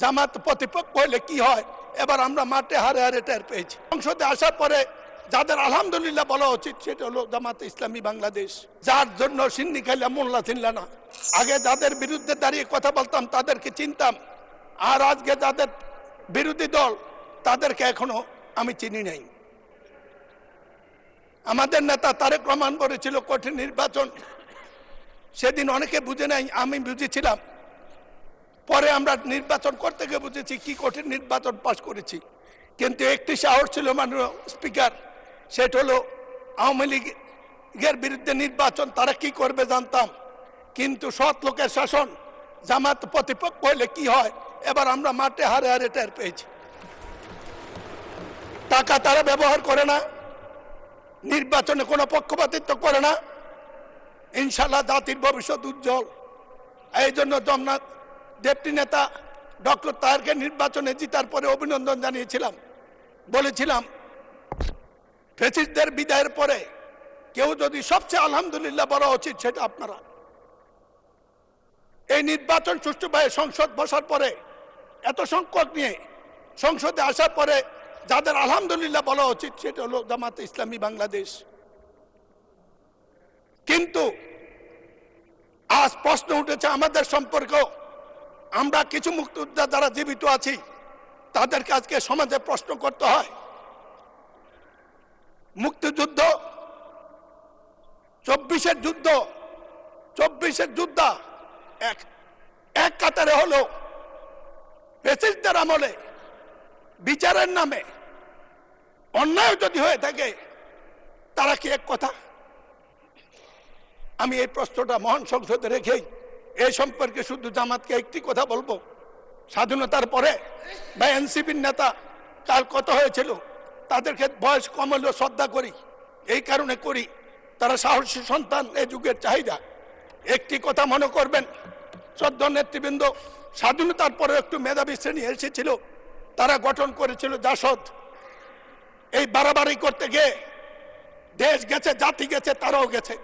জামাত প্রতিপক্ষ হলে কি হয় এবার আমরা মাঠে হারে হারে টের পেয়েছি। সংসদে আসার পরে যাদের আলহামদুলিল্লাহ বলা উচিত সেটা হলো জামাত ইসলামী বাংলাদেশ, যার জন্য সিন্নি খাইলা মোল্লা চিনলা না। আগে যাদের বিরুদ্ধে দাঁড়িয়ে কথা বলতাম তাদেরকে চিনতাম, আর আজকে যাদের বিরোধী দল তাদেরকে এখনো আমি চিনি নাই। আমাদের নেতা তারেক রহমান বলেছিল কঠিন নির্বাচন, সেদিন অনেকে বুঝে নাই, আমি বুঝেছিলাম। পরে আমরা নির্বাচন করতে গিয়ে বুঝেছি কি কঠিন নির্বাচন পাশ করেছি। কিন্তু একটি সাহস ছিল মাননীয় স্পিকার, সেটা হলো আওয়ামী লীগের বিরুদ্ধে নির্বাচন তারা কি করবে জানতাম, কিন্তু সৎ লোকের শাসন জামাত প্রতিপক্ষ হলে কি হয় এবার আমরা মাঠে হারে হারে টের পেয়েছি। টাকা তারা ব্যবহার করে না, নির্বাচনে কোনো পক্ষপাতিত্ব করে না। ইনশাল্লাহ জাতির ভবিষ্যৎ উজ্জ্বল। এই জন্য জগন্নাথ ডেপুটি নেতা ডক্টর তাহেরকে নির্বাচনে জিতার পরে অভিনন্দন জানিয়েছিলাম। বলেছিলাম ফ্যাসিস্টদের বিদায়ের পরে কেউ যদি সবচেয়ে আলহামদুলিল্লাহ বলা উচিত সেটা আপনারা। এই নির্বাচন সুষ্ঠুভাবে সংসদ বসার পরে এত সংকট নিয়ে সংসদে আসার পরে যাদের আলহামদুলিল্লাহ বলা উচিত সেটা হলো জামাত ইসলামী বাংলাদেশ। কিন্তু আজ প্রশ্ন উঠেছে আমাদের সম্পর্কেও। আমরা কিছু মুক্তিযোদ্ধা যারা জীবিত আছি তাদেরকে আজকে সমাজে প্রশ্ন করতে হয়। মুক্তিযুদ্ধ 24-এর যুদ্ধ, 24-এর যোদ্ধা এক কাতারে হলো ফ্যাসিস্টদের আমলে বিচারের নামে অন্যায় যদি হয়ে থাকে তারা কি এক কথা? আমি এই প্রশ্নটা মহান সংসদে রেখেই এই সম্পর্কে শুধু জামাতকে একটি কথা বলবো। স্বাধীনতার পরে বা এনসিপির নেতা কাল কত হয়েছিল, তাদেরকে বয়স কম হলেও শ্রদ্ধা করি, এই কারণে করি তারা সাহসী সন্তান, এই যুগের চাহিদা। একটি কথা মনে করবেন শ্রদ্ধা নেতৃবৃন্দ, স্বাধীনতার পরে একটু মেধাবী শ্রেণী এসেছিল, তারা গঠন করেছিল জাসদ। এই বাড়াবাড়ি করতে গিয়ে দেশ গেছে, জাতি গেছে, তারাও গেছে।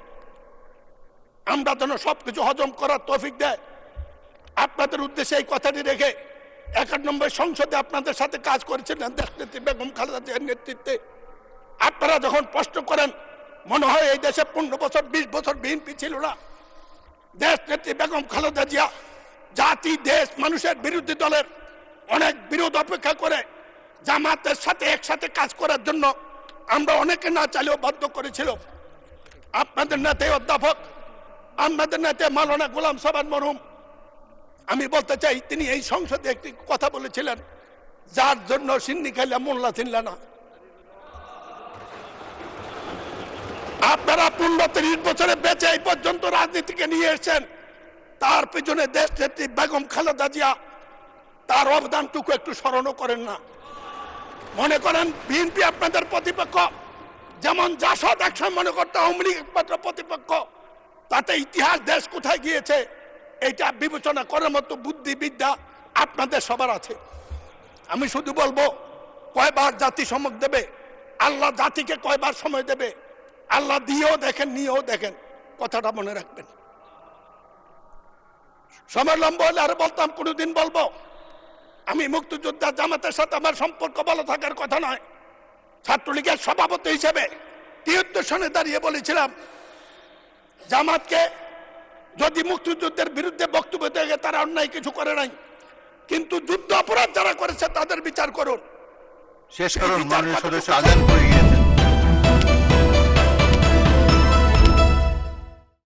আমরা যেন সবকিছু হজম করার তৌফিক দেয়। আপনাদের উদ্দেশ্যে এই কথাটি রেখে 91 সংসদে আপনাদের সাথে কাজ করেছিলেন দেশনেত্রী বেগম খালেদা জিয়ার নেতৃত্বে। আপনারা যখন প্রশ্ন করেন মনে হয় এই দেশে 15 বছর 20 বছর বিএনপি ছিল না। দেশনেত্রী বেগম খালেদা জিয়া জাতি, দেশ, মানুষের বিরোধী দলের অনেক বিরোধ অপেক্ষা করে জামাতের সাথে একসাথে কাজ করার জন্য আমরা অনেকে না চাইলেও বাধ্য করেছিল। আপনাদের নেতা অধ্যাপক, আমাদের নেতা মাওলানা গোলাম সাবান মরহুম, আমি বলতে চাই তিনি এই সংসদে একটি কথা বলেছিলেন, যার জন্য সিন্নি খাইলা মোল্লা চিনলা না। আপনারা 15-30 বছরে বেঁচে এই পর্যন্ত রাজনীতিকে নিয়ে এসেছেন, তার পেছনে দেশ নেত্রী বেগম খালেদা জিয়া তার অবদানটুকু একটু স্মরণও করেন না। মনে করেন বিএনপি আপনাদের প্রতিপক্ষ, যেমন জাসদ একসময় মনে করতে আওয়ামী লীগ একমাত্র প্রতিপক্ষ, তাতে ইতিহাস দেশ কোথায় গিয়েছে এইটা বিবেচনা করার মতো বুদ্ধি বিদ্যা আপনাদের সবার আছে। আমি শুধু বলবো কয়বার জাতি সময় দেবে, আল্লাহ জাতিকে কয়বার সময় দেবে, আল্লাহ দিয়েও দেখেন, নিয়েও দেখেন, কথাটা মনে রাখবেন। সময় লম্বা হলে আরো বলতাম, কোনোদিন বলবো। আমি মুক্তিযোদ্ধা জামাতের সাথে আমার সম্পর্ক ভালো থাকার কথা নয়। ছাত্রলীগের সভাপতি হিসেবে 73 সনে দাঁড়িয়ে বলেছিলাম জামাতকে যদি মুক্তিযুদ্ধের বিরুদ্ধে বক্তব্য দেয় তারা অন্যায় কিছু করে নাই, কিন্তু যুদ্ধ অপরাধ যারা করেছে তাদের বিচার করুন। শেষ করুন, মাননীয় সদস্য আজান করে গিয়েছেন।